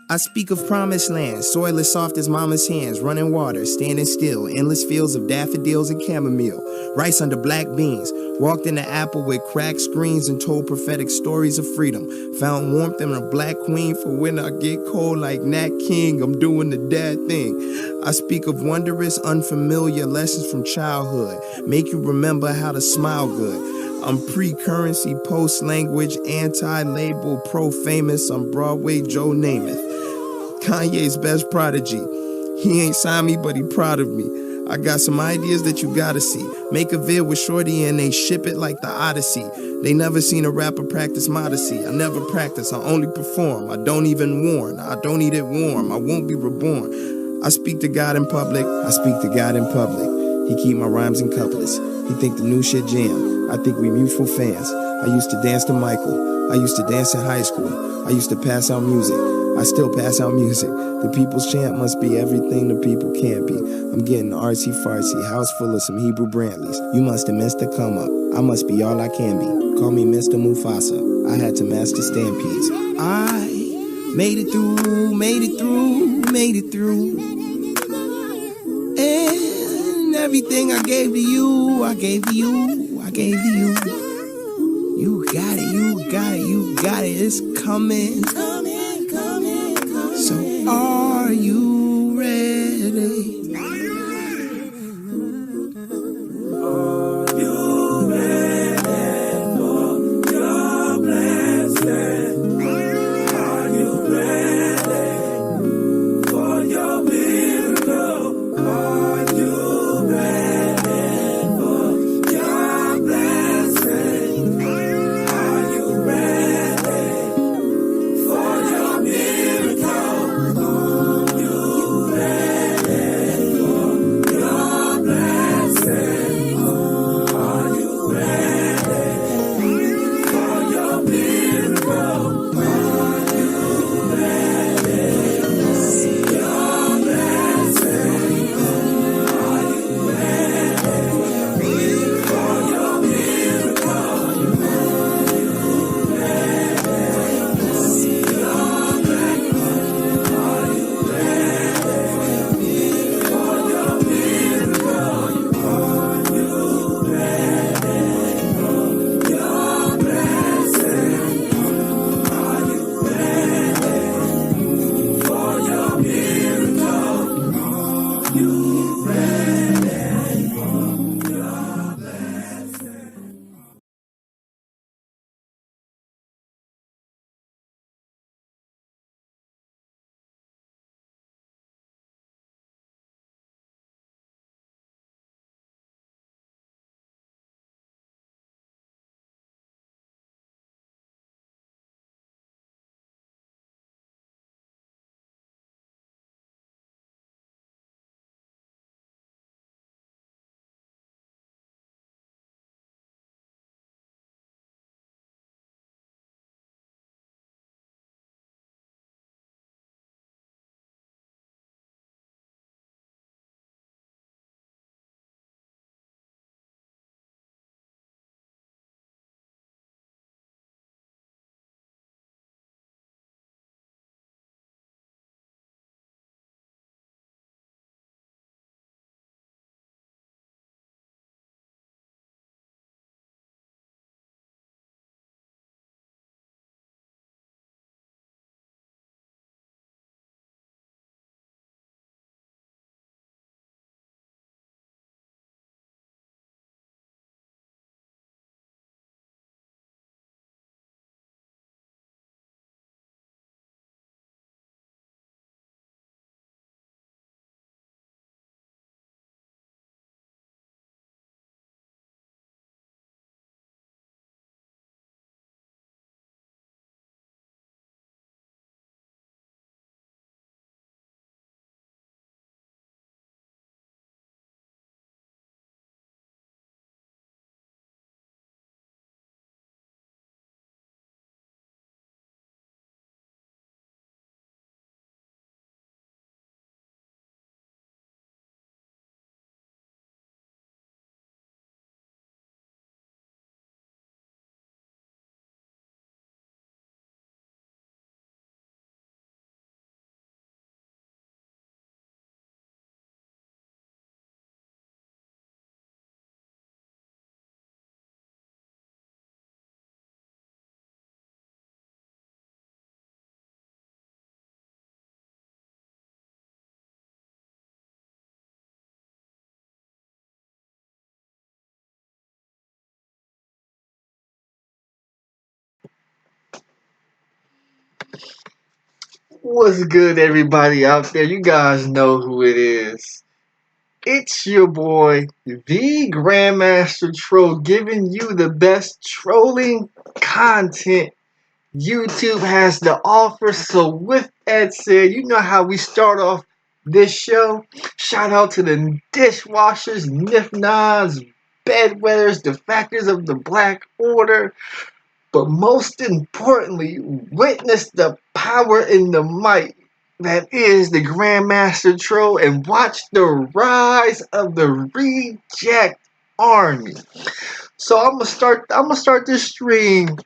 I speak of promised land, soil as soft as mama's hands, running water, standing still, endless fields of daffodils and chamomile, rice under black beans, walked in the apple with cracked screens and told prophetic stories of freedom, found warmth in a black queen for when I get cold like Nat King, I'm doing the dad thing. I speak of wondrous, unfamiliar lessons from childhood, make you remember how to smile good. I'm pre-currency, post-language, anti-label, pro-famous, I'm Broadway Joe Namath. Kanye's best prodigy. He ain't signed me, but he proud of me. I got some ideas that you gotta see. Make a vid with Shorty and they ship it like the Odyssey. They never seen a rapper practice modesty. I never practice, I only perform. I don't even warn, I don't eat it warm. I won't be reborn. I speak to God in public, I speak to God in public. He keep my rhymes in couplets. He think the new shit jam. I think we mutual fans. I used to dance to Michael. I used to dance in high school. I used to pass out music. I still pass out music. The people's chant must be everything the people can't be. I'm getting artsy-fartsy, house full of some Hebrew Brantleys. You must have missed the come up. I must be all I can be. Call me Mr. Mufasa. I had to master stampedes. I made it through, made it through, made it through. And everything I gave to you, I gave to you, I gave to you. You got it, you got it, you got it. It's coming. So are you ready? Are you ready for your blessing? Are you ready for your miracle? Are you ready for your blessing? Are you ready for What's good, everybody out there? You guys know who it is. It's your boy, the Grandmaster Troll, giving you the best trolling content YouTube has to offer. So, with that said, you know how we start off this show. Shout out to the dishwashers, nif-nods, bedwetters, the factors of the Black Order. But most importantly, witness the power and the might that is the Grandmaster Troll and watch the rise of the Reject Army. So I'm gonna start this stream.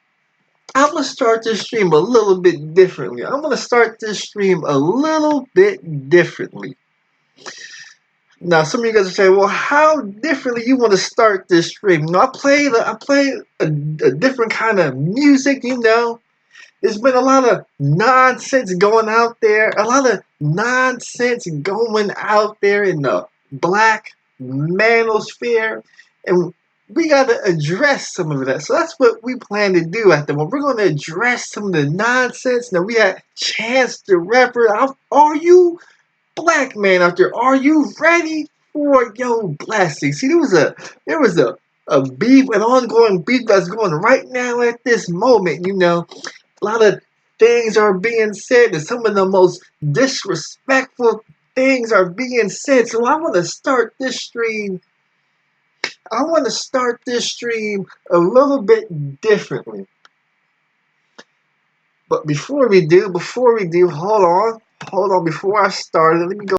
I'm gonna start this stream a little bit differently. I'm gonna start this stream a little bit differently. Now, some of you guys are saying, "Well, how differently you want to start this stream?" I play a different kind of music. There's been a lot of nonsense going out there, a lot of nonsense going out there in the black manosphere, and we got to address some of that. So that's what we plan to do at the moment. We're going to address some of the nonsense. Now, we had Chance the Rapper. Are you black man out there? Are you ready for your blessing? See, there was a beef, an ongoing beef that's going right now at this moment. A lot of things are being said, and some of the most disrespectful things are being said. So I want to start this stream. I want to start this stream a little bit differently. But before we do, hold on. Before I start, let me go.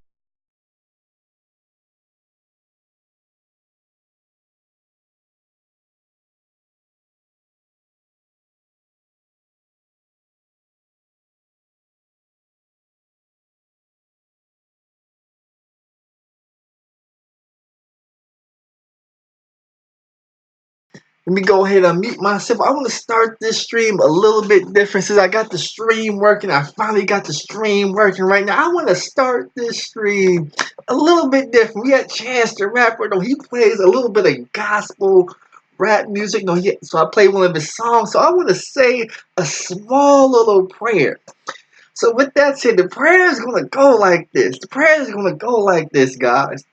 Let me go ahead and mute myself. I want to start this stream a little bit different since I got the stream working. I finally got the stream working right now. I want to start this stream a little bit different. We had Chance the Rapper, though. He plays a little bit of gospel rap music. So I played one of his songs. So I want to say a small little prayer. So with that said, the prayer is going to go like this. The prayer is going to go like this, guys.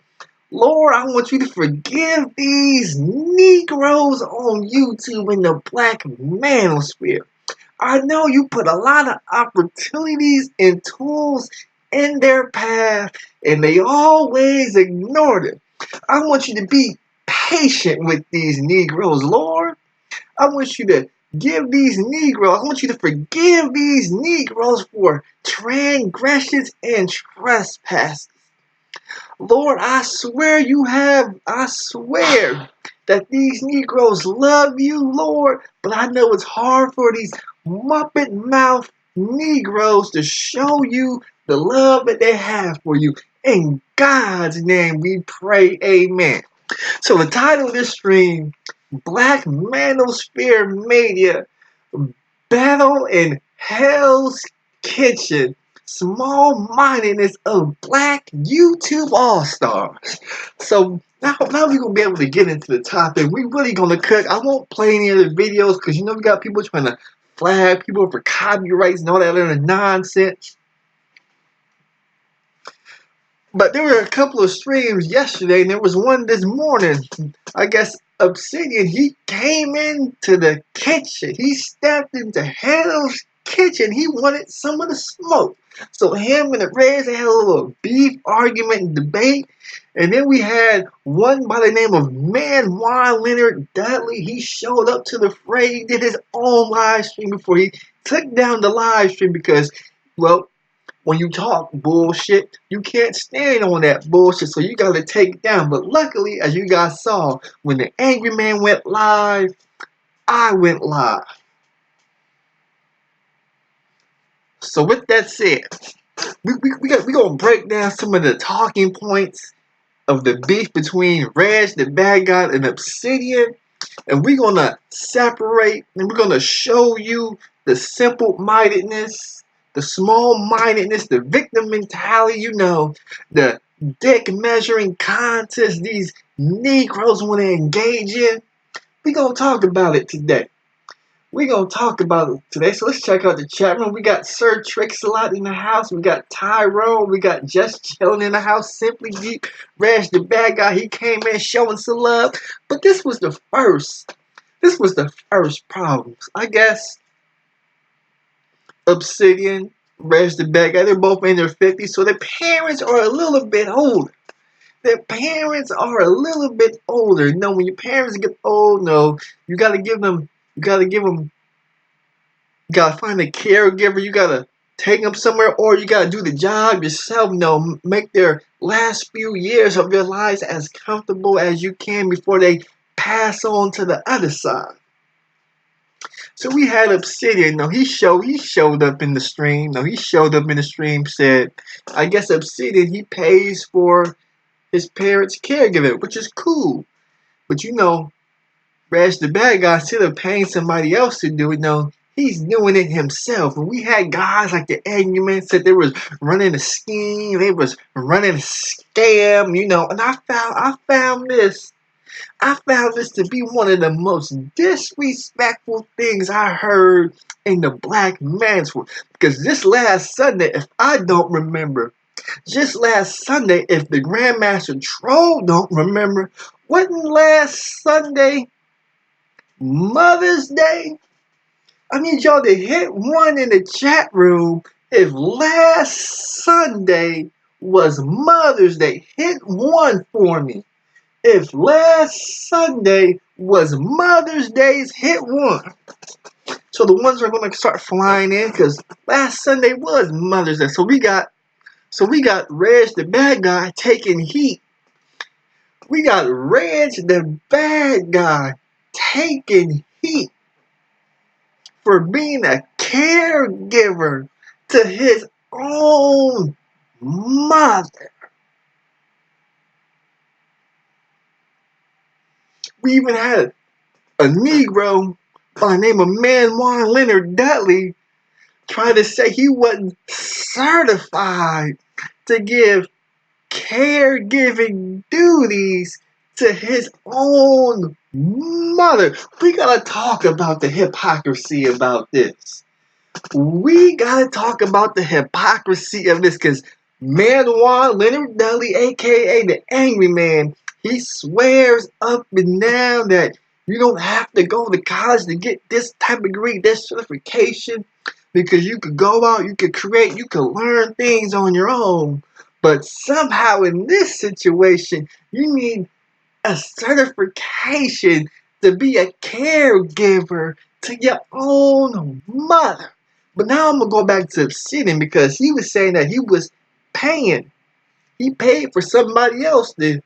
Lord, I want you to forgive these Negroes on YouTube in the black manosphere. I know you put a lot of opportunities and tools in their path, and they always ignored it. I want you to be patient with these Negroes, Lord. I want you to give these Negroes, I want you to forgive these Negroes for transgressions and trespasses. Lord, I swear that these Negroes love you, Lord, but I know it's hard for these muppet mouth Negroes to show you the love that they have for you. In God's name we pray, amen. So the title of this stream, Black Manosphere Mania, Battle in Hell's Kitchen, Small Mindedness of Black YouTube All-Stars. So now we're going to be able to get into the topic. We're really going to cook. I won't play any of the videos because we got people trying to flag people for copyrights and all that other nonsense. But there were a couple of streams yesterday, and there was one this morning. I guess Obsidian, he came into the kitchen. He stepped into Hell's kitchen. He wanted some of the smoke. So him and the Reds, they had a little beef argument and debate. And then we had one by the name of Manjuan, Leonard, Dudley. He showed up to the fray. He did his own live stream before he took down the live stream because, well, when you talk bullshit, you can't stand on that bullshit, so you gotta take it down. But luckily, as you guys saw, when the Angry Man went live, I went live. So with that said, we gonna break down some of the talking points of the beef between Reg, the bad guy, and Obsidian. And we're gonna separate and we're gonna show you the simple mindedness, the small mindedness, the victim mentality, the dick measuring contest these Negroes want to engage in. We're gonna talk about it today. we gonna talk about it today. So let's check out the chat room. We got Sir Trix-a-Lot in the house. We got Tyrone. We got Just Chilling in the house. Simply Geek. Rash the bad guy. He came in showing some love. But this was the first. This was the first problems. I guess Obsidian, Rash the bad guy. They're both in their 50s, so their parents are a little bit older. Their parents are a little bit older. You know, when your parents get old, no, you gotta give them. You gotta find a caregiver. You gotta take them somewhere, or you gotta do the job yourself. You know, make their last few years of their lives as comfortable as you can before they pass on to the other side. So we had Obsidian. No, he showed up in the stream. No, he showed up in the stream. Said, I guess Obsidian he pays for his parents' caregiving, which is cool. But you know, Rash the bad guy, instead of paying somebody else to do it, no, he's doing it himself. And we had guys like the angryman said they was running a scheme, they was running a scam, you know. And I found this to be one of the most disrespectful things I heard in the Black Manosphere. Because this last Sunday, if I don't remember, just last Sunday, if the Grandmaster Troll don't remember, wasn't last Sunday Mother's Day? I need y'all to hit one in the chat room if last Sunday was Mother's Day. Hit one for me. If last Sunday was Mother's Day, hit one. So the ones are going to start flying in because last Sunday was Mother's Day. So we got Reg the bad guy taking heat. We got Reg the bad guy taking heat for being a caregiver to his own mother. We even had a Negro by the name of Manjuan Leonard Dudley try to say he wasn't certified to give caregiving duties to his own mother. We gotta talk about the hypocrisy about this. We gotta talk about the hypocrisy of this because Manjuan Leonard Dudley, aka the Angry Man, he swears up and down that you don't have to go to college to get this type of degree, this certification, because you could go out, you could create, you could learn things on your own. But somehow in this situation, you need a certification to be a caregiver to your own mother. But now I'm going to go back to Obsidian because he was saying that he was paying. He paid for somebody else to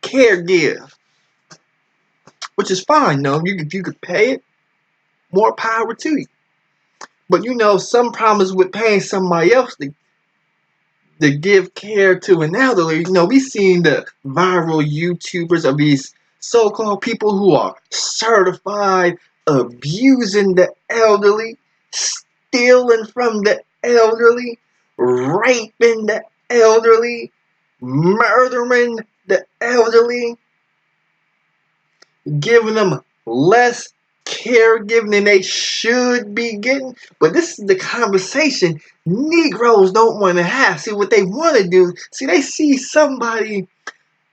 caregive, which is fine. No, if you could pay it, more power to you. But you know, some problems with paying somebody else to give care to an elderly. You know, we seen the viral YouTubers of these so-called people who are certified abusing the elderly, stealing from the elderly, raping the elderly, murdering the elderly, giving them less caregiving than they should be getting. But this is the conversation Negroes don't want to have. See, what they want to do, they see somebody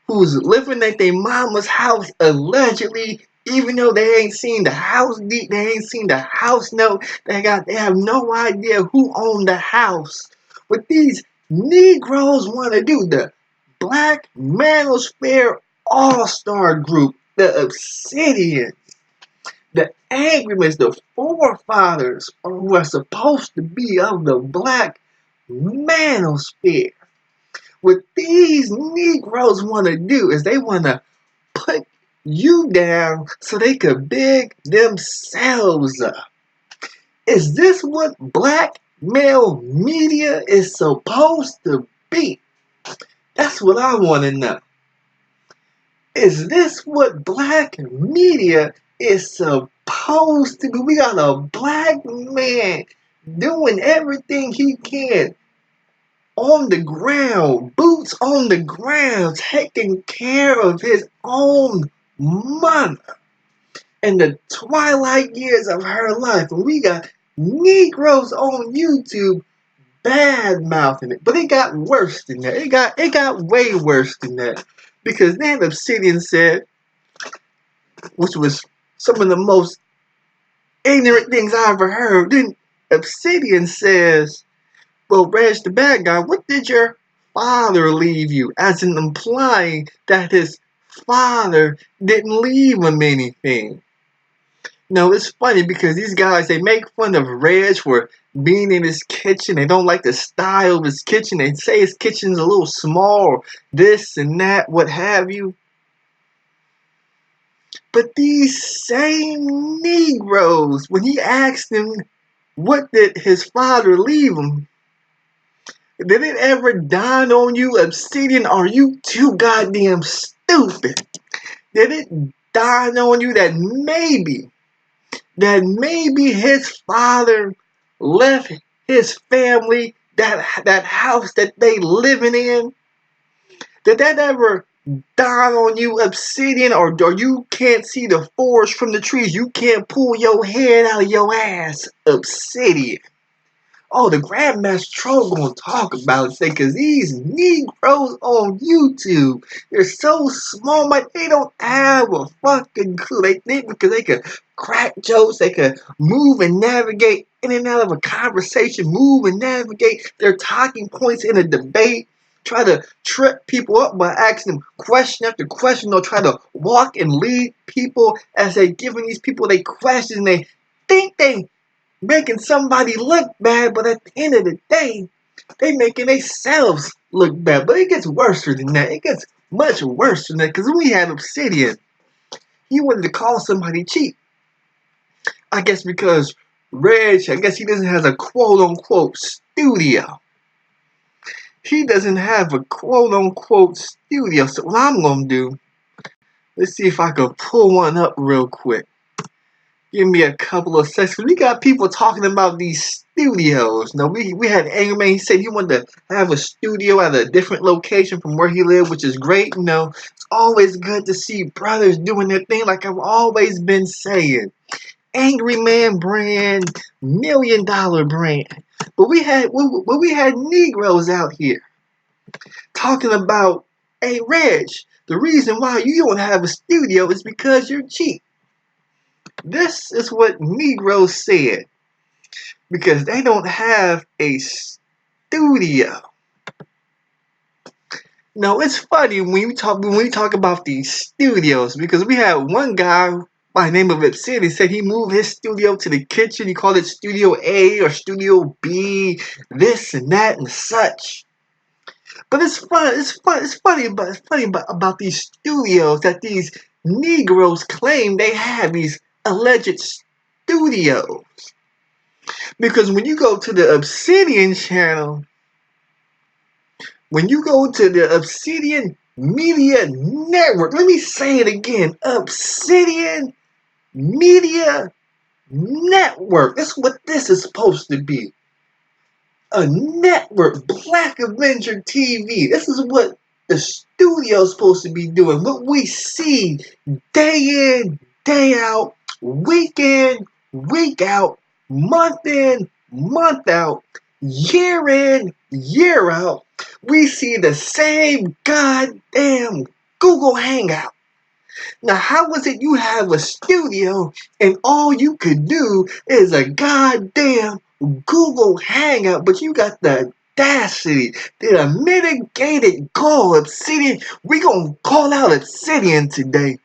who's living at their mama's house allegedly, even though they ain't seen the house deed, they ain't seen the house note, they have no idea who owned the house. What these Negroes want to do, the Black Manosphere All-Star Group, the Obsidian, the angrymen, the forefathers who are supposed to be of the Black Manosphere. What these Negroes want to do is they want to put you down so they could big themselves up. Is this what black male media is supposed to be? That's what I want to know. Is this what black media is supposed to be? We got a black man doing everything he can on the ground, boots on the ground, taking care of his own mother. in the twilight years of her life. And we got Negroes on YouTube bad mouthing it. But it got worse than that. It got way worse than that. Because then Obsidian said, which was some of the most ignorant things I ever heard. Then Obsidian says, well, Reg, the bad guy, what did your father leave you? As in implying that his father didn't leave him anything. No, it's funny because these guys, they make fun of Reg for being in his kitchen. They don't like the style of his kitchen. They say his kitchen's a little small, this and that, what have you. But these same Negroes, when he asked them what did his father leave him, did it ever dawn on you, Obsidian, are you too goddamn stupid? Did it dawn on you that maybe his father left his family that house that they living in? Did that ever dawn on you, Obsidian, or you can't see the forest from the trees? You can't pull your head out of your ass, Obsidian. Oh, the Grandmaster Troll gonna talk about it, because these Negroes on YouTube, they're so small, but they don't have a fucking clue. They think because they can crack jokes, they can move and navigate in and out of a conversation, move and navigate their talking points in a debate, try to trip people up by asking them question after question, or try to walk and lead people as they giving these people their questions. They think they making somebody look bad, but at the end of the day, they making themselves look bad. But it gets worse than that. It gets much worse than that. Because when we had Obsidian, he wanted to call somebody cheap. I guess because Reg, I guess he doesn't have a quote-unquote studio. He doesn't have a quote-unquote studio. So what I'm going to do, let's see if I can pull one up real quick. Give me a couple of seconds. We got people talking about these studios. Now, we had Angryman. He said he wanted to have a studio at a different location from where he lived, which is great. You know, it's always good to see brothers doing their thing, like I've always been saying. Angryman brand, $1 million brand. But we had Negroes out here talking about, hey, Reg, the reason why you don't have a studio is because you're cheap. This is what Negroes said, because they don't have a studio. Now, it's funny when we talk about these studios, because we had one guy by the name of Obsidian said he moved his studio to the kitchen. He called it Studio A or Studio B, this and that and such. But it's funny about these studios that these Negroes claim they have, these alleged studios. Because when you go to the Obsidian channel, when you go to the Obsidian Media Network, let me say it again, Obsidian Media Network. That's what this is supposed to be. A network, Black Avenger TV. This is what the studio's supposed to be doing. What we see day in, day out, week in, week out, month in, month out, year in, year out. We see the same goddamn Google Hangout. Now, how was it you have a studio and all you could do is a goddamn Google Hangout, but you got the audacity, the unmitigated call Obsidian? We gonna call out Obsidian today,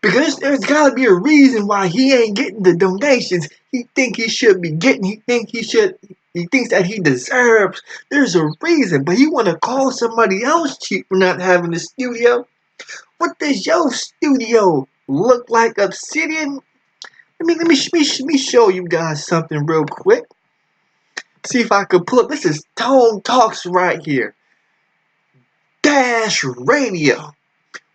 because there's gotta be a reason why he ain't getting the donations he think he should be getting. He thinks that he deserves. There's a reason, but he wanna call somebody else cheap for not having a studio. What does your studio look like, Obsidian? Let me show you guys something real quick. See if I can pull up. This is Tone Talks right here. Dash Radio.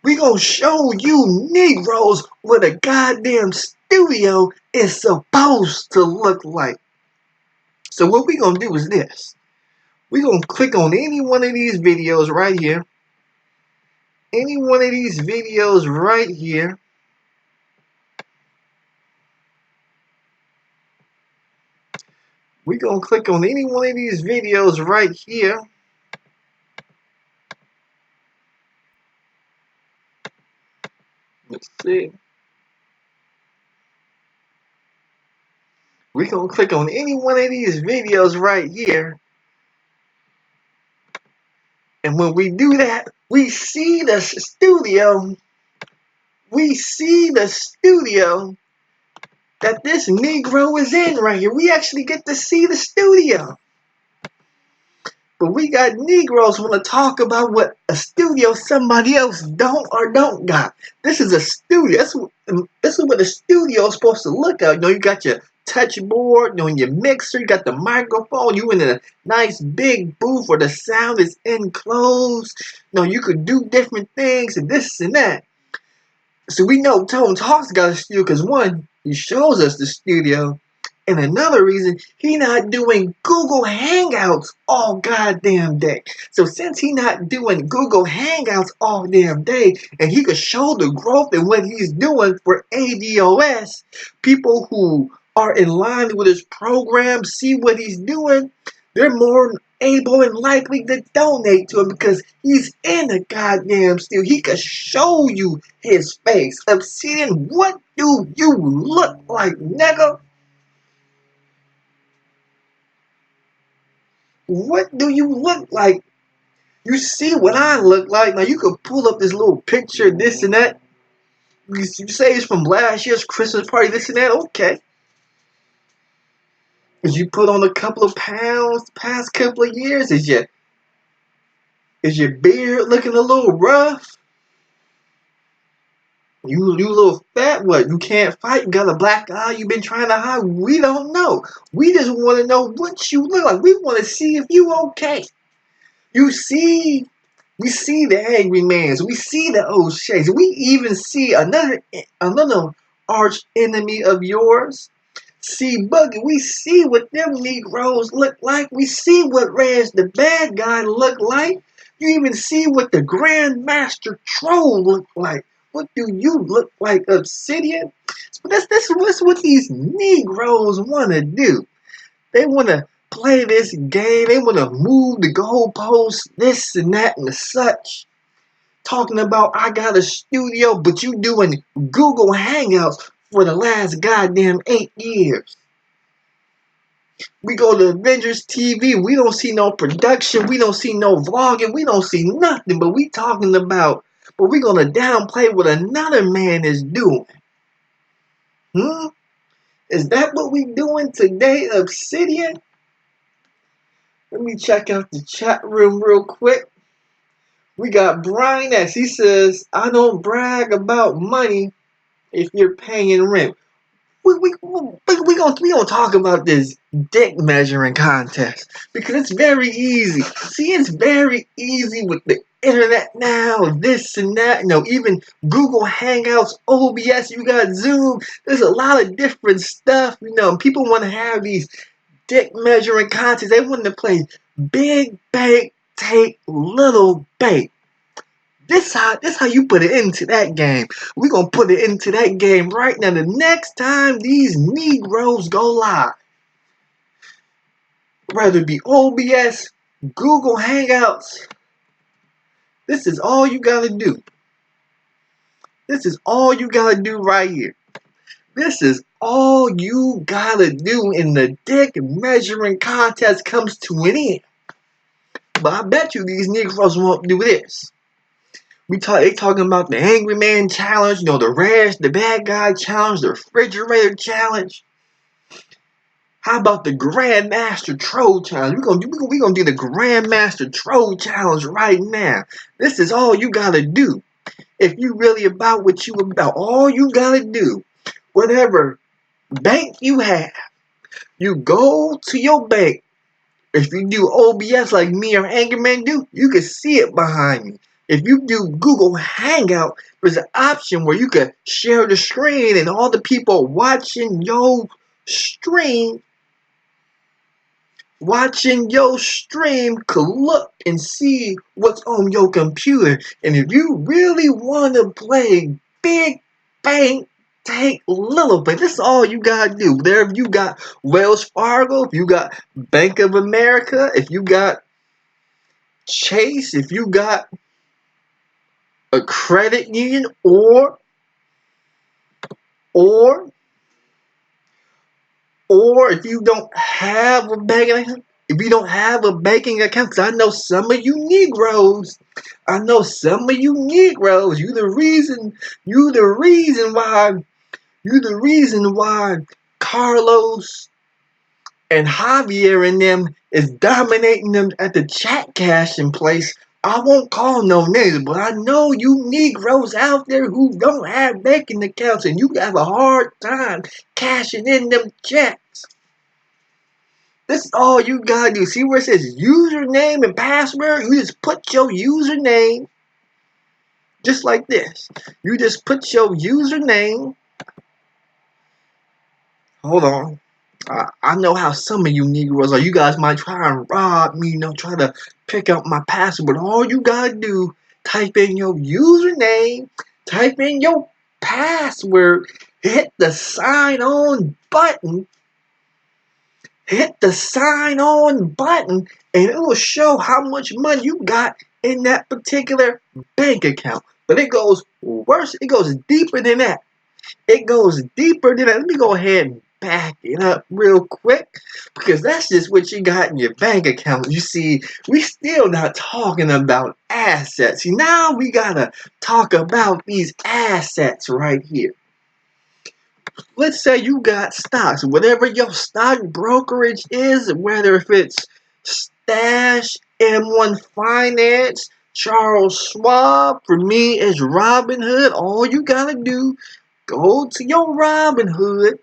We gonna show you Negroes what a goddamn studio is supposed to look like. So what we gonna do is this. We gonna click on any one of these videos right here. Any one of these videos right here. We're going to click on any one of these videos right here. Let's see. We're going to click on any one of these videos right here. And when we do that, we see the studio. We see the studio that this Negro is in right here. We actually get to see the studio. But we got Negroes want to talk about what a studio somebody else don't got. This is a studio. This is what a studio is supposed to look like. You know, you got your touch board, you know, your mixer, you got the microphone, you in a nice big booth where the sound is enclosed. You know, you could do different things and this and that. So we know Tone Talk's got a studio because one, he shows us the studio. And another reason, he not doing Google Hangouts all goddamn day. So since he not doing Google Hangouts all damn day, and he could show the growth in what he's doing for ADOS, people who are in line with his program, see what he's doing, they're more able and likely to donate to him because he's in a goddamn studio. He could show you his face. Obsidian, what do you look like, nigga? What do you look like? You see what I look like. Now you could pull up this little picture, this and that. You say it's from last year's Christmas party, this and that. Okay. Did you put on a couple of pounds the past couple of years? Is your beard looking a little rough? You little fat what? You can't fight? You got a black eye? You been trying to hide? We don't know. We just want to know what you look like. We want to see if you okay. You see, we see the angry mans. We see the O'Sheas. We even see another arch enemy of yours. See Buggy. We see what them Negroes look like. We see what Reg the bad guy look like. You even see what the Grandmaster troll look like. What do you look like, Obsidian? So that's what these Negroes want to do. They want to play this game. They want to move the goalposts, this and that and such. Talking about I got a studio, but you doing Google Hangouts for the last goddamn 8 years. We go to Avengers TV. We don't see no production. We don't see no vlogging. We don't see nothing. But we talking about, but we gonna downplay what another man is doing. Is that what we doing today, Obsidian? Let me check out the chat room real quick. We got Brian S. He says, I don't brag about money if you're paying rent. We gonna talk about this dick measuring contest because it's very easy. See, it's very easy with the internet now, this and that. You know, even Google Hangouts, OBS, you got Zoom. There's a lot of different stuff. You know, people want to have these dick measuring contests. They want to play big bait, take little bait. This how you put it into that game. We're gonna put it into that game right now. The next time these Negroes go live, whether it be OBS, Google Hangouts, this is all you gotta do. This is all you gotta do right here. This is all you gotta do in the dick measuring contest comes to an end. But I bet you these Negroes won't do this. They talking about the Angry Man challenge, you know, the Reg, the bad guy challenge, the refrigerator challenge. How about the Grandmaster troll challenge? We're gonna do the Grandmaster troll challenge right now. This is all you gotta do. If you really about what you about, all you gotta do, whatever bank you have, you go to your bank. If you do OBS like me or angryman do, you can see it behind me. If you do Google Hangout, there's an option where you can share the screen and all the people watching your stream could look and see what's on your computer. And if you really want to play big bank, take little bit. This is all you gotta do. There, if you got Wells Fargo, if you got Bank of America, if you got Chase, if you got a credit union, or if you don't have a banking account, if you don't have a banking account, because I know some of you Negroes, you the reason why Carlos and Javier and them is dominating them at the chat cashing place. I won't call no names, but I know you Negroes out there who don't have banking accounts and you have a hard time cashing in them checks. This is all you gotta do. See where it says username and password? You just put your username just like this. You just put your username. Hold on. I know how some of you Negroes are. You guys might try and rob me, try to pick up my password. But all you gotta do, type in your username, type in your password, hit the sign on button, and it will show how much money you got in that particular bank account. But it goes worse, it goes deeper than that. Let me go ahead and back it up real quick, because that's just what you got in your bank account. You see, we still not talking about assets. See, now we gotta talk about these assets right here. Let's say you got stocks, whatever your stock brokerage is, whether if it's Stash, M1 Finance, Charles Schwab, for me it's Robinhood. All you gotta do, go to your Robinhood,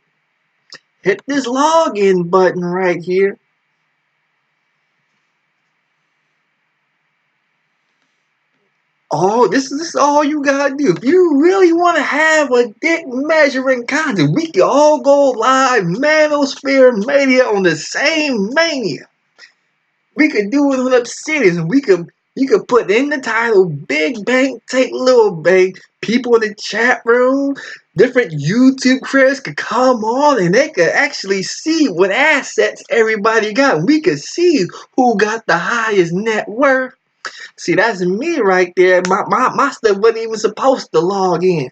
hit this login button right here. Oh, this is all you gotta do. If you really want to have a dick measuring contest, we can all go live Manosphere Mania on the same mania. We could do it on Obsidian. You could put in the title Big Bank Take Little Bank. People in the chat room, different YouTube creators could come on and they could actually see what assets everybody got. We could see who got the highest net worth. See, that's me right there. My stuff wasn't even supposed to log in.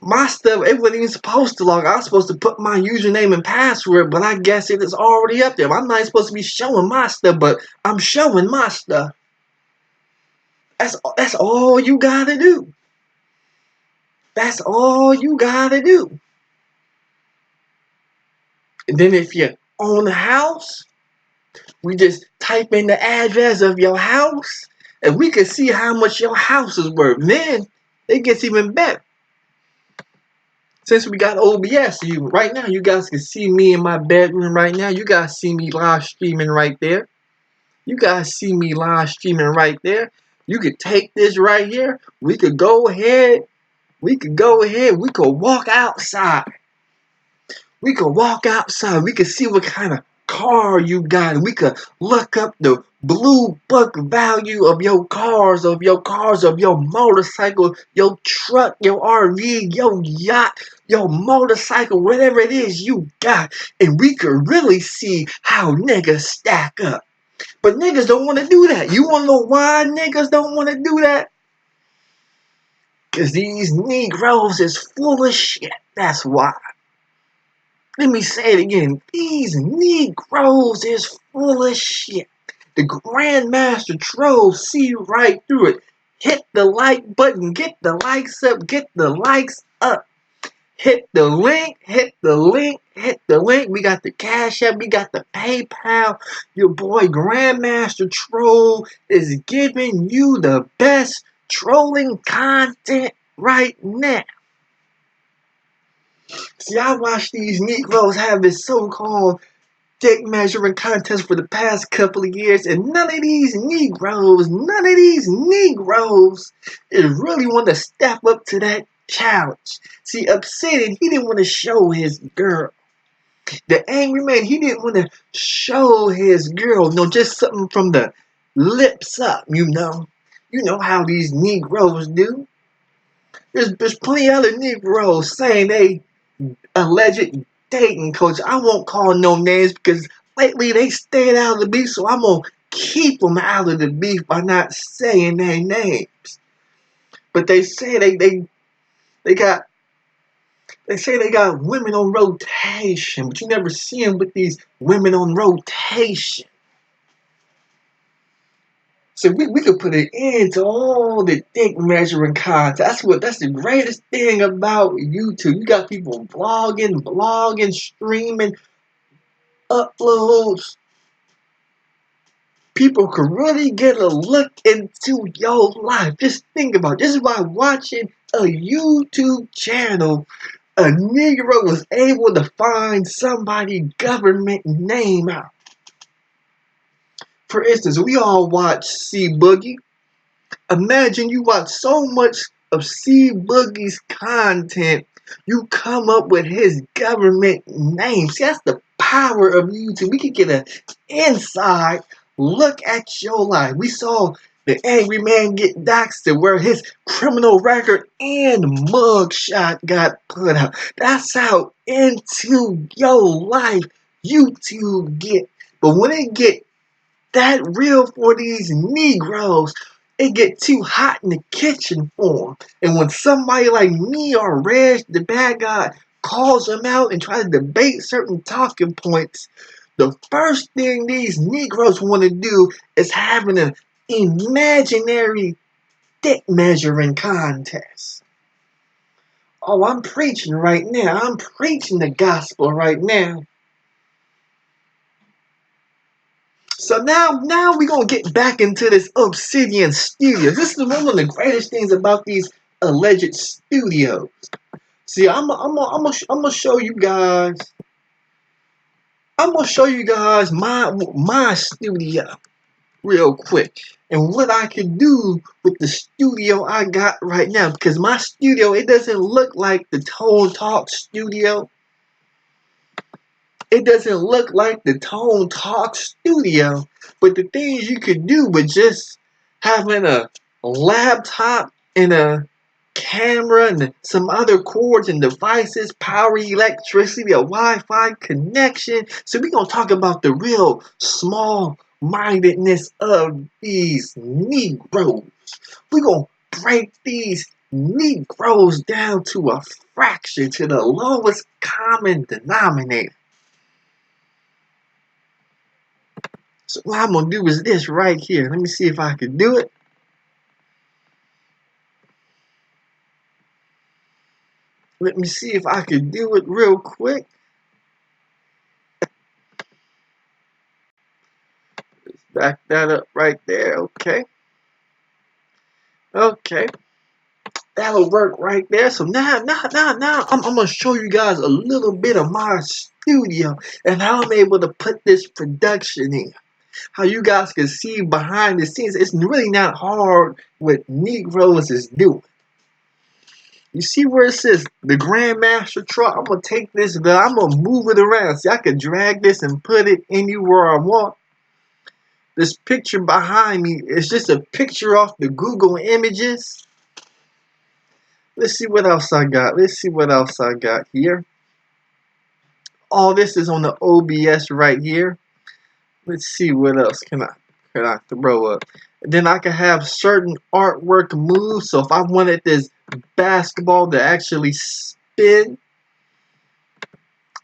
My stuff, it wasn't even supposed to log. I was supposed to put my username and password, but I guess it is already up there. I'm not supposed to be showing my stuff, but I'm showing my stuff. That's all you gotta do. That's all you gotta do. And then if you own a house, we just type in the address of your house, and we can see how much your house is worth. Then it gets even better. Since we got OBS, right now you guys can see me in my bedroom right now. You guys see me live streaming right there. You could take this right here. We could go ahead. We could walk outside. We could see what kind of car you got. And we could look up the blue book value of your cars, of your motorcycle, your truck, your RV, your yacht, your motorcycle, whatever it is you got. And we could really see how niggas stack up. But niggas don't want to do that. You want to know why niggas don't want to do that? Because these Negroes is full of shit. That's why. Let me say it again. These Negroes is full of shit. The Grandmaster trolls see right through it. Hit the like button. Get the likes up. Hit the link. We got the Cash App. We got the PayPal. Your boy Grandmaster Troll is giving you the best trolling content right now. See, I watched these Negroes have this so-called dick measuring contest for the past couple of years, and none of these Negroes is really want to step up to that challenge. See, Obsidian, he didn't want to show his girl. The angryman, he didn't want to show his girl, just something from the lips up, You know how these Negroes do. There's plenty of other Negroes saying they alleged dating coach. I won't call no names because lately they stayed out of the beef, so I'm gonna keep them out of the beef by not saying their names. But they say they got they say they got women on rotation, but you never see them with these women on rotation. So we could put an end to all the dick measuring content. That's the greatest thing about YouTube. You got people blogging, streaming, uploads. People could really get a look into your life. Just think about it. Just by watching a YouTube channel, a Negro was able to find somebody's government name out. For instance, we all watch C Boogie. Imagine you watch so much of C Boogie's content, you come up with his government name. See, that's the power of YouTube. We can get an inside look at your life. We saw the angry man get doxxed where his criminal record and mugshot got put out. That's how into your life YouTube get. But when it get that real for these Negroes, it get too hot in the kitchen for them. And when somebody like me or Reg, the bad guy, calls them out and tries to debate certain talking points, the first thing these Negroes want to do is having an imaginary dick measuring contest. Oh, I'm preaching right now. I'm preaching the gospel right now. So now we're gonna get back into this Obsidian studio. This is one of the greatest things about these alleged studios. See, I'm gonna show you guys. I'm gonna show you guys my studio real quick and what I can do with the studio I got right now. Because my studio, it doesn't look like the Tone Talk studio. It doesn't look like the Tone Talk studio, but the things you could do with just having a laptop and a camera and some other cords and devices, power, electricity, a Wi-Fi connection. So we're going to talk about the real small-mindedness of these Negroes. We're going to break these Negroes down to a fraction, to the lowest common denominator. So what I'm going to do is this right here. Let me see if I can do it. Let me see if I can do it real quick. Let's back that up right there. Okay. Okay. That'll work right there. So now I'm going to show you guys a little bit of my studio and how I'm able to put this production in. How you guys can see behind the scenes. It's really not hard what Negroes is doing. You see where it says the Grandmaster truck? I'm going to take this, I'm going to move it around. See, I can drag this and put it anywhere I want. This picture behind me is just a picture off the Google images. Let's see what else I got. Let's see what else I got here. All this is on the OBS right here. Let's see what else can I throw up. And then I can have certain artwork moves. So if I wanted this basketball to actually spin,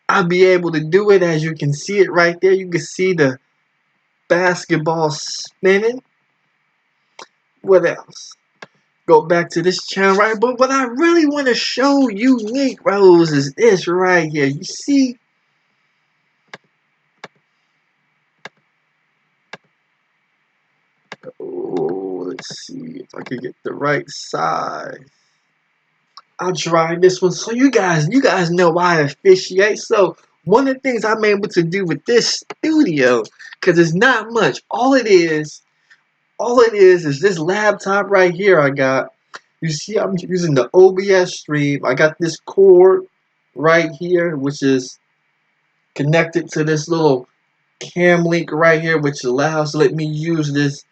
I'll be able to do it. As you can see it right there. You can see the basketball spinning. What else? Go back to this channel, right? But what I really want to show you Negroes is this right here. You see? Oh, let's see if I can get the right size. I'll try this one. So you guys know why I officiate. So one of the things I'm able to do with this studio, because it's not much. All it is this laptop right here I got. You see, I'm using the OBS stream. I got this cord right here, which is connected to this little cam link right here, which allows let me use this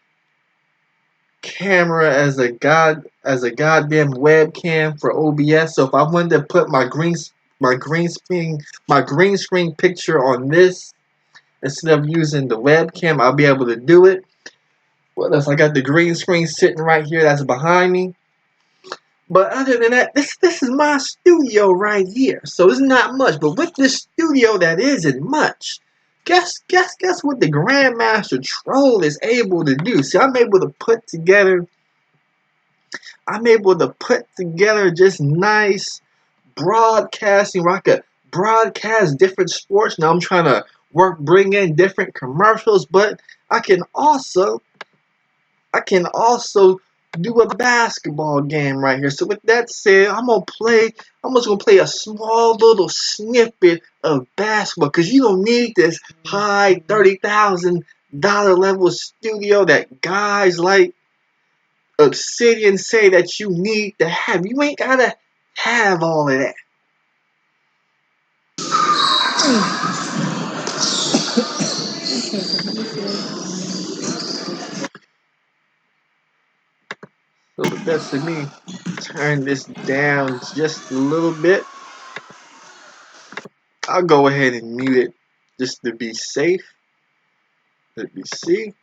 camera as a goddamn webcam for OBS. So if I wanted to put my green screen picture on this instead of using the webcam, I'll be able to do it. What else? I got the green screen sitting right here that's behind me. But other than that, this is my studio right here. So it's not much. But with this studio that isn't much, guess what the Grandmaster Troll is able to do. See, I'm able to put together just nice broadcasting where I could broadcast different sports. Now I'm trying to bring in different commercials, but I can also do a basketball game right here. So with that said, I'm just gonna play a small little snippet of basketball because you don't need this high $30,000 level studio that guys like Obsidian say that you need to have. You ain't gotta have all of that. So the best of me, turn this down just a little bit. I'll go ahead and mute it just to be safe. Let me see.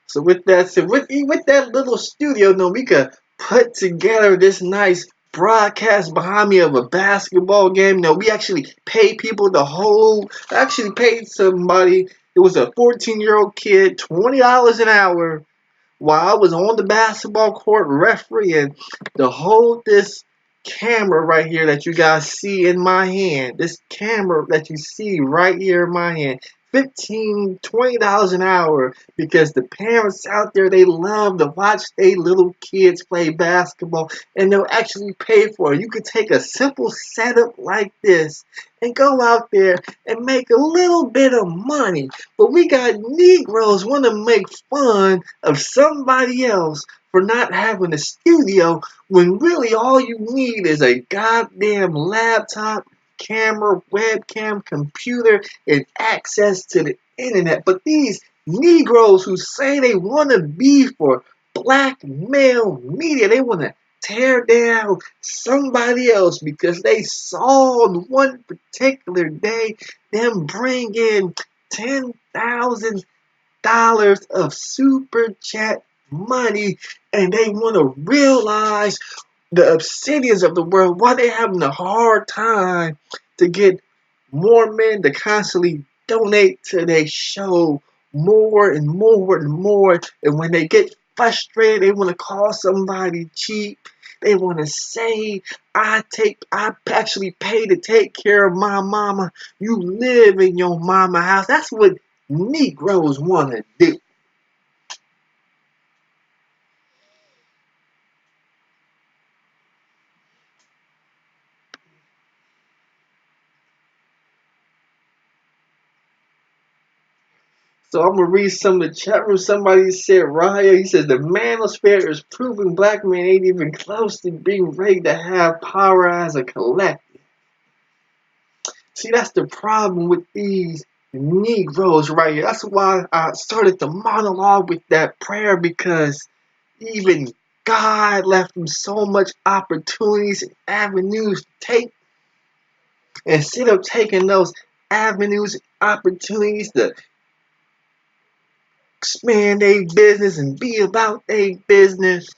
So with that said, with that little studio, no, we could put together this nice broadcast behind me of a basketball game. No, we actually pay people I actually paid somebody. It was a 14-year-old kid, $20 an hour while I was on the basketball court refereeing to hold this camera right here that you guys see in my hand. This camera that you see right here in my hand. $15, $20 an hour because the parents out there, they love to watch their little kids play basketball and they'll actually pay for it. You could take a simple setup like this and go out there and make a little bit of money. But we got Negroes want to make fun of somebody else for not having a studio when really all you need is a goddamn laptop, camera, webcam, computer, and access to the internet. But these Negroes who say they want to be for black male media, they want to tear down somebody else because they saw on one particular day them bring in $10,000 of super chat money, and they want to realize the Obsidians of the world why they having a hard time to get more men to constantly donate to their show more and more and more. And when they get frustrated, they want to call somebody cheap. They want to say, I actually pay to take care of my mama. You live in your mama house. That's what Negroes want to do. So I'm gonna read some of the chat room. Somebody said, Raya, he says the manosphere is proving black men ain't even close to being ready to have power as a collective. See, that's the problem with these Negroes right here. That's why I started the monologue with that prayer, because even God left them so much opportunities and avenues to take. Instead of taking those avenues and opportunities to expand their business and be about their business,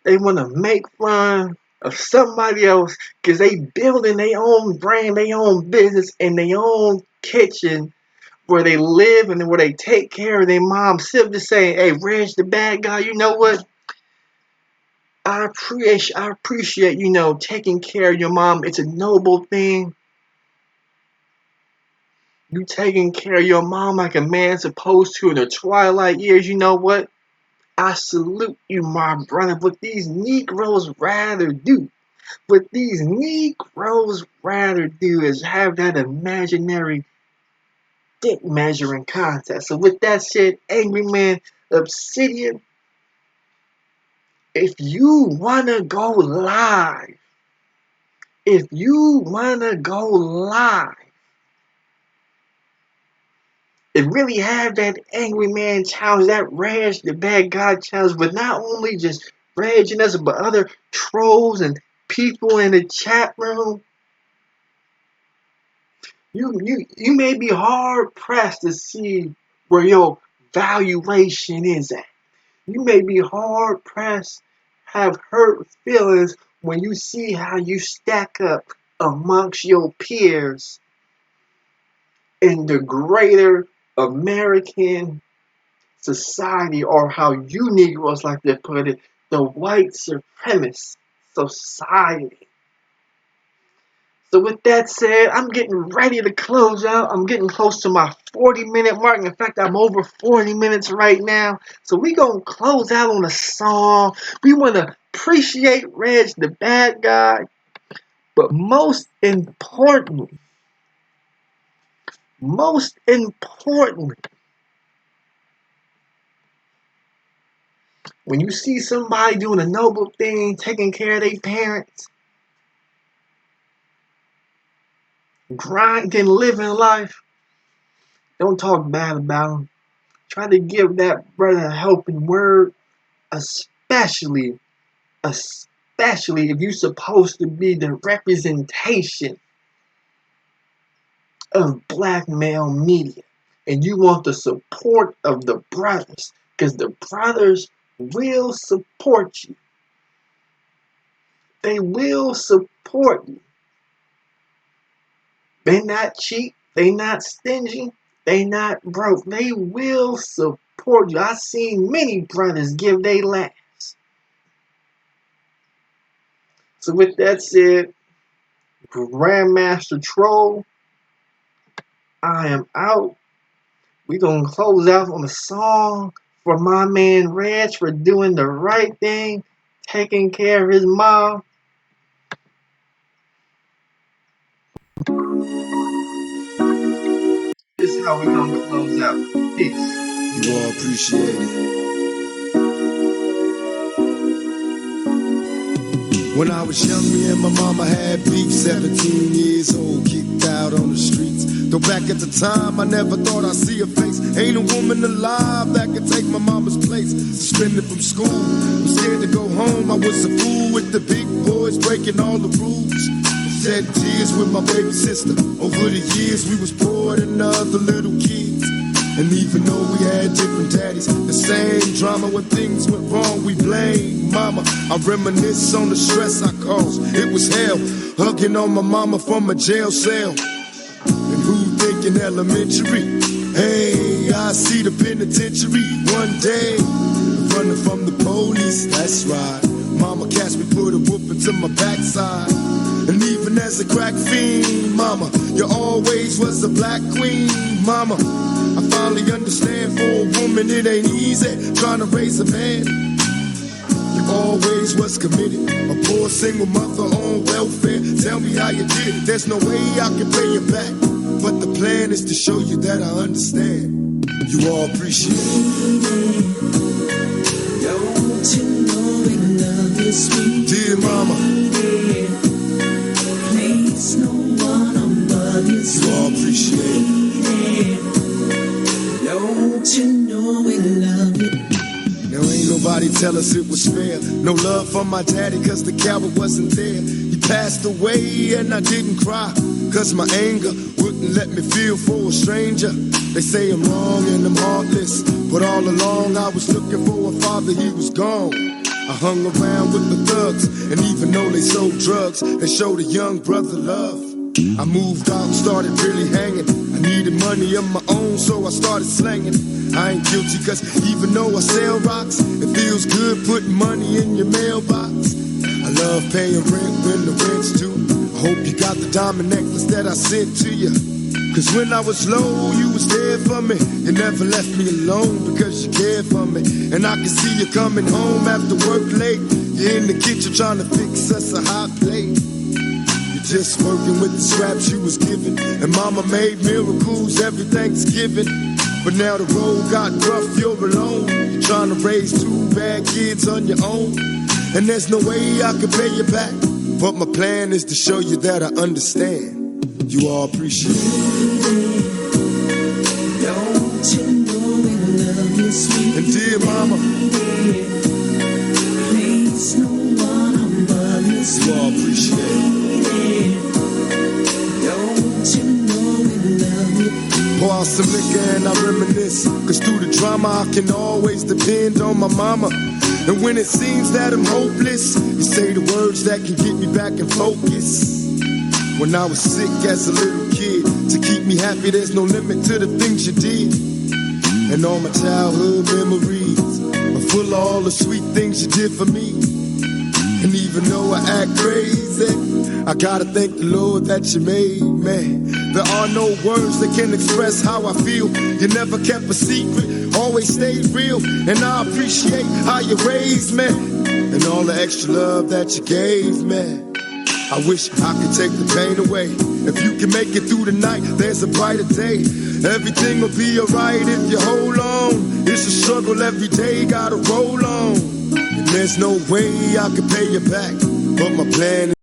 they want to make fun of somebody else because they building their own brand, their own business, in their own kitchen where they live and where they take care of their mom. Instead of just saying, hey, Reg's the bad guy, you know what? I appreciate, taking care of your mom. It's a noble thing. You taking care of your mom like a man's supposed to in the twilight years, you know what? I salute you, my brother. What these Negroes rather do, is have that imaginary dick measuring contest. So with that said, Angry Man, Obsidian, if you wanna go live, if you wanna go live It really had that angry man challenge, that Reg the bad guy challenge, but not only just Reg and us, but other trolls and people in the chat room. You may be hard pressed to see where your valuation is at. You may be hard pressed, have hurt feelings when you see how you stack up amongst your peers in the greater American society, or how you Negroes like to put it, the white supremacist society. So with that said, I'm getting ready to close out. I'm getting close to my 40-minute mark. In fact, I'm over 40 minutes right now. So we gonna close out on a song. We wanna appreciate Reg the bad guy. But most importantly, when you see somebody doing a noble thing, taking care of their parents, grinding, living life, don't talk bad about them. Try to give that brother a helping word, especially if you're supposed to be the representation of black male media and you want the support of the brothers, because the brothers will support you. They will support you. They not cheap, they not stingy, they not broke. They will support you. I've seen many brothers give they last. So with that said, Grandmaster Troll, I am out. We gonna close out on a song for my man Reg for doing the right thing, taking care of his mom. This is how we gonna close out. Peace. You all appreciate it. When I was young, me and my mama had beef, 17 years old, kicked out on the streets. Though back at the time, I never thought I'd see her face. Ain't a woman alive that could take my mama's place. Suspended from school, was scared to go home. I was a fool with the big boys, breaking all the rules. Shed tears with my baby sister. Over the years, we was poor than other little kids. And even though we had different daddies, the same drama when things went wrong, we blame mama. I reminisce on the stress I caused. It was hell, hugging on my mama from a jail cell. And who thinking elementary? Hey, I see the penitentiary one day. Running from the police, that's right. Mama catch me, put a whooping to my backside. And even as a crack fiend, mama, you always was a black queen, mama. I finally understand, for a woman it ain't easy trying to raise a man. You always was committed, a poor single mother on welfare. Tell me how you did it, there's no way I can pay you back. But the plan is to show you that I understand. You all appreciate it. Don't you know we love you, sweet dear mama? Place no one above you, you all appreciate it. Don't you know we love you? Now ain't nobody tell us it was fair. No love for my daddy cause the coward wasn't there. He passed away and I didn't cry, cause my anger wouldn't let me feel for a stranger. They say I'm wrong and I'm heartless, but all along I was looking for a father, he was gone. I hung around with the thugs, and even though they sold drugs, they showed a young brother love. I moved out and started really hanging. I needed money of my own, so I started slanging. I ain't guilty cause even though I sell rocks, it feels good putting money in your mailbox. I love paying rent when the rent's due. I hope you got the diamond necklace that I sent to you. Cause when I was low, you was there for me. You never left me alone because you cared for me. And I can see you coming home after work late. You're in the kitchen trying to fix us a hot plate. You're just working with the scraps you was given. And mama made miracles every Thanksgiving. But now the road got rough, you're alone. You're trying to raise two bad kids on your own. And there's no way I can pay you back. But my plan is to show you that I understand. You all appreciate it. Don't is sweet. And dear mama, Place no one above you, you all appreciate it. Don't you know we love you? Pour out some liquor and I reminisce. Cause through the drama I can always depend on my mama. And when it seems that I'm hopeless, you say the words that can get me back in focus. When I was sick as a little kid, to keep me happy there's no limit to the things you did. And all my childhood memories are full of all the sweet things you did for me. And even though I act crazy, I gotta thank the Lord that you made me. There are no words that can express how I feel. You never kept a secret, always stayed real. And I appreciate how you raised me, and all the extra love that you gave me. I wish I could take the pain away. If you can make it through the night, there's a brighter day. Everything will be alright if you hold on. It's a struggle every day, gotta roll on. And there's no way I can pay you back, but my plan is